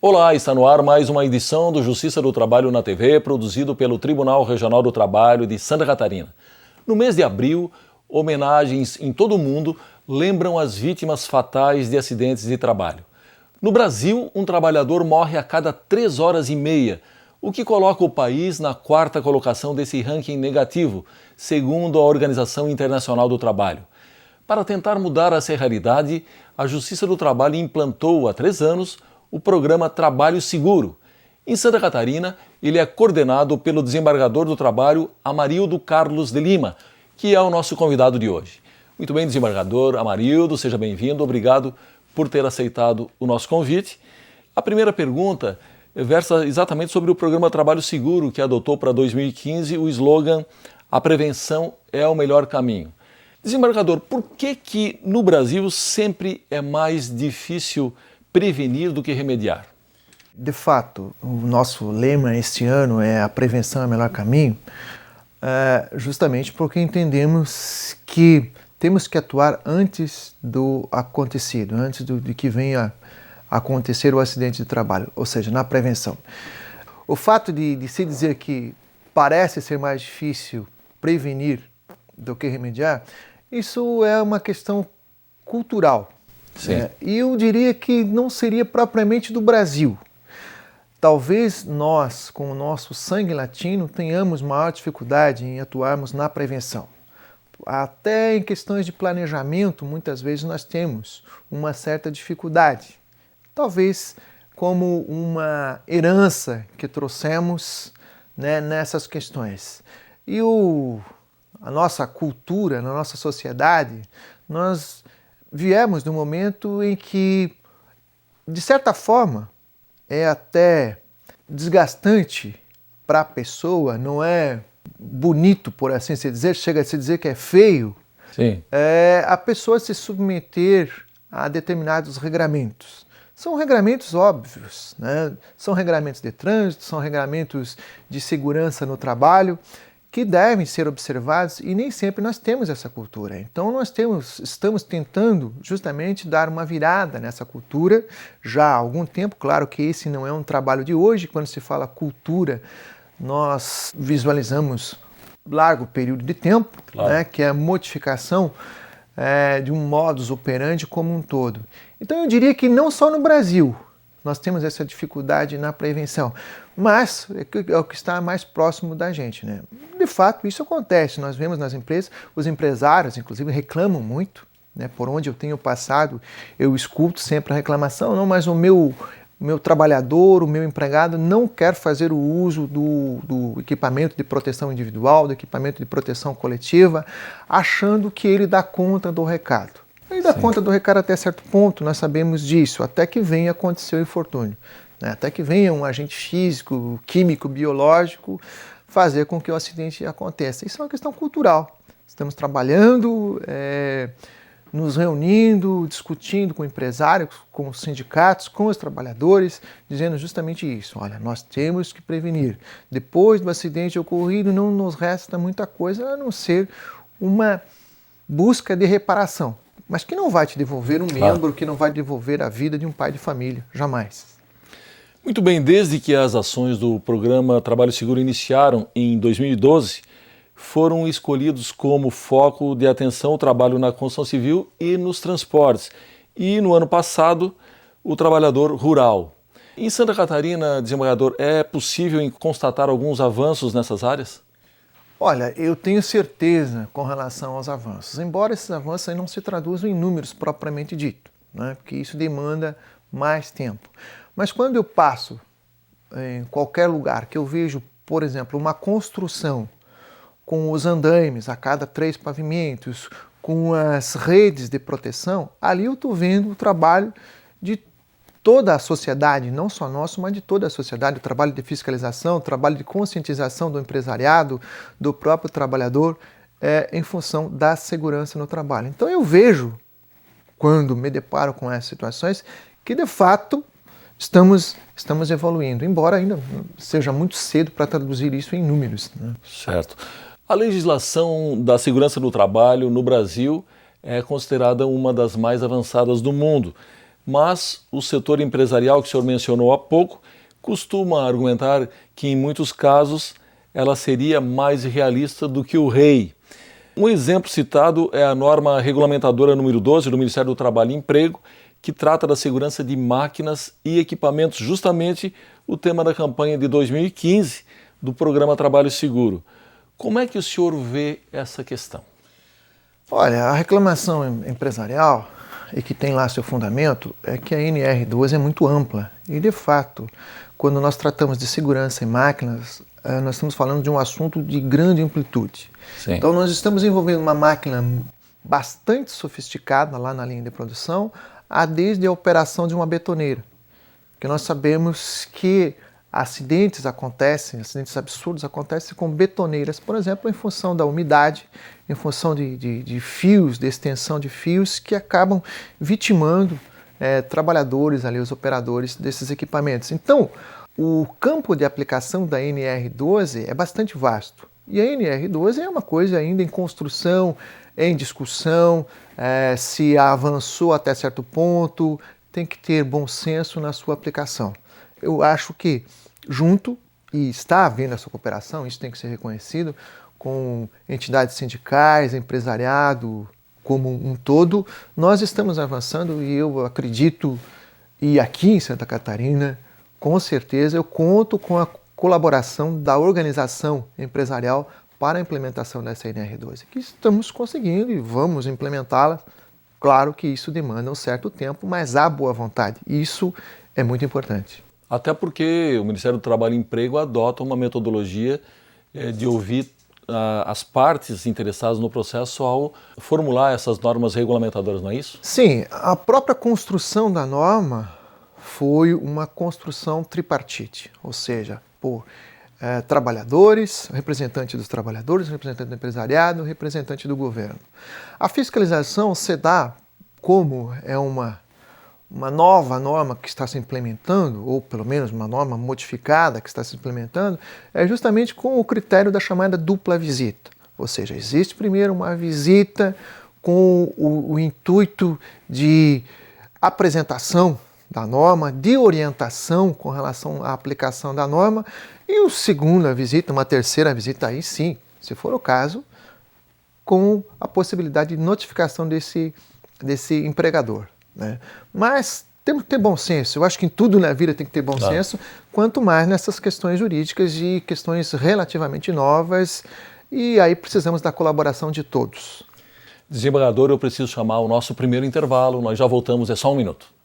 Olá, está no ar mais uma edição do Justiça do Trabalho na TV, produzido pelo Tribunal Regional do Trabalho de Santa Catarina. No mês de abril, homenagens em todo o mundo lembram as vítimas fatais de acidentes de trabalho. No Brasil, um trabalhador morre a cada 3 horas e meia, o que coloca o país na 4ª colocação desse ranking negativo, segundo a Organização Internacional do Trabalho. Para tentar mudar essa realidade, a Justiça do Trabalho implantou há 3 anos o programa Trabalho Seguro. Em Santa Catarina, ele é coordenado pelo desembargador do Trabalho, Amarildo Carlos de Lima, que é o nosso convidado de hoje. Muito bem, desembargador Amarildo, seja bem-vindo, obrigado por ter aceitado o nosso convite. A primeira pergunta versa exatamente sobre o programa Trabalho Seguro, que adotou para 2015 o slogan "A prevenção é o melhor caminho". Desembargador, por que no Brasil sempre é mais difícil prevenir do que remediar? De fato, o nosso lema este ano é "A prevenção é o melhor caminho", justamente porque entendemos que temos que atuar antes do acontecido, antes de que venha a acontecer o acidente de trabalho, ou seja, na prevenção. O fato de se dizer que parece ser mais difícil prevenir do que remediar, isso é uma questão cultural. Sim. E eu diria que não seria propriamente do Brasil. Talvez nós, com o nosso sangue latino, tenhamos maior dificuldade em atuarmos na prevenção. Até em questões de planejamento, muitas vezes nós temos uma certa dificuldade. Talvez como uma herança que trouxemos, nessas questões. E a nossa cultura, na nossa sociedade, nós viemos de um momento em que, de certa forma, é até desgastante para a pessoa, não é bonito, por assim se dizer, chega a se dizer que é feio, Sim. A pessoa se submeter a determinados regramentos. São regramentos óbvios, São regramentos de trânsito, são regramentos de segurança no trabalho, que devem ser observados e nem sempre nós temos essa cultura. Então nós estamos tentando justamente dar uma virada nessa cultura já há algum tempo. Claro que esse não é um trabalho de hoje. Quando se fala cultura, nós visualizamos largo período de tempo, Claro. que é a modificação de um modus operandi como um todo. Então eu diria que não só no Brasil nós temos essa dificuldade na prevenção, mas é o que está mais próximo da gente, De fato, isso acontece. Nós vemos nas empresas, os empresários, inclusive, reclamam muito, Por onde eu tenho passado, eu escuto sempre a reclamação, não, mas o meu trabalhador, o meu empregado não quer fazer o uso do equipamento de proteção individual, do equipamento de proteção coletiva, achando que ele dá conta do recado. Ele dá conta do recado até certo ponto, nós sabemos disso, até que venha acontecer o infortúnio. Até que venha um agente físico, químico, biológico fazer com que o acidente aconteça. Isso é uma questão cultural. Estamos trabalhando, nos reunindo, discutindo com empresários, com os sindicatos, com os trabalhadores, dizendo justamente isso. Olha, nós temos que prevenir. Depois do acidente ocorrido, não nos resta muita coisa a não ser uma busca de reparação, mas que não vai te devolver um membro, que não vai devolver a vida de um pai de família, jamais. Muito bem, desde que as ações do programa Trabalho Seguro iniciaram em 2012, foram escolhidos como foco de atenção o trabalho na construção civil e nos transportes. E no ano passado, o trabalhador rural. Em Santa Catarina, desembargador, é possível constatar alguns avanços nessas áreas? Olha, eu tenho certeza com relação aos avanços, embora esses avanços aí não se traduzam em números propriamente dito, porque isso demanda mais tempo. Mas quando eu passo em qualquer lugar que eu vejo, por exemplo, uma construção com os andaimes a cada 3 pavimentos, com as redes de proteção, ali eu estou vendo o trabalho de toda a sociedade, não só nosso, mas de toda a sociedade, o trabalho de fiscalização, o trabalho de conscientização do empresariado, do próprio trabalhador, em função da segurança no trabalho. Então eu vejo, quando me deparo com essas situações, que de fato estamos evoluindo, embora ainda seja muito cedo para traduzir isso em números. Certo. A legislação da segurança do trabalho no Brasil é considerada uma das mais avançadas do mundo. mas o setor empresarial que o senhor mencionou há pouco costuma argumentar que, em muitos casos, ela seria mais realista do que o rei. Um exemplo citado é a norma regulamentadora número 12 do Ministério do Trabalho e Emprego, que trata da segurança de máquinas e equipamentos, justamente o tema da campanha de 2015 do programa Trabalho Seguro. Como é que o senhor vê essa questão? Olha, a reclamação empresarial, e que tem lá seu fundamento, é que a NR12 é muito ampla. E, de fato, quando nós tratamos de segurança em máquinas, nós estamos falando de um assunto de grande amplitude. Sim. Então, nós estamos envolvendo uma máquina bastante sofisticada lá na linha de produção, desde a operação de uma betoneira. Porque nós sabemos que acidentes absurdos acontecem com betoneiras, por exemplo, em função da umidade, em função de fios, de extensão de fios que acabam vitimando trabalhadores ali, os operadores desses equipamentos. Então, o campo de aplicação da NR12 é bastante vasto. E a NR12 é uma coisa ainda em construção, em discussão, se avançou até certo ponto, tem que ter bom senso na sua aplicação. Eu acho que junto, e está havendo essa cooperação, isso tem que ser reconhecido, com entidades sindicais, empresariado como um todo, nós estamos avançando e eu acredito, e aqui em Santa Catarina, com certeza eu conto com a colaboração da organização empresarial para a implementação dessa NR12, que estamos conseguindo e vamos implementá-la. Claro que isso demanda um certo tempo, mas há boa vontade, e isso é muito importante. Até porque o Ministério do Trabalho e Emprego adota uma metodologia de ouvir as partes interessadas no processo ao formular essas normas regulamentadoras, não é isso? Sim, a própria construção da norma foi uma construção tripartite, ou seja, por trabalhadores, representante dos trabalhadores, representante do empresariado, representante do governo. A fiscalização se dá como é uma nova norma que está se implementando, ou pelo menos uma norma modificada que está se implementando, é justamente com o critério da chamada dupla visita. Ou seja, existe primeiro uma visita com o intuito de apresentação da norma, de orientação com relação à aplicação da norma, e uma segunda visita, uma terceira visita, aí sim, se for o caso, com a possibilidade de notificação desse empregador. Né? Mas temos que ter bom senso. Eu acho que em tudo na vida tem que ter bom senso, quanto mais nessas questões jurídicas e questões relativamente novas, e aí precisamos da colaboração de todos. Desembargador, eu preciso chamar o nosso primeiro intervalo, nós já voltamos, é só um minuto.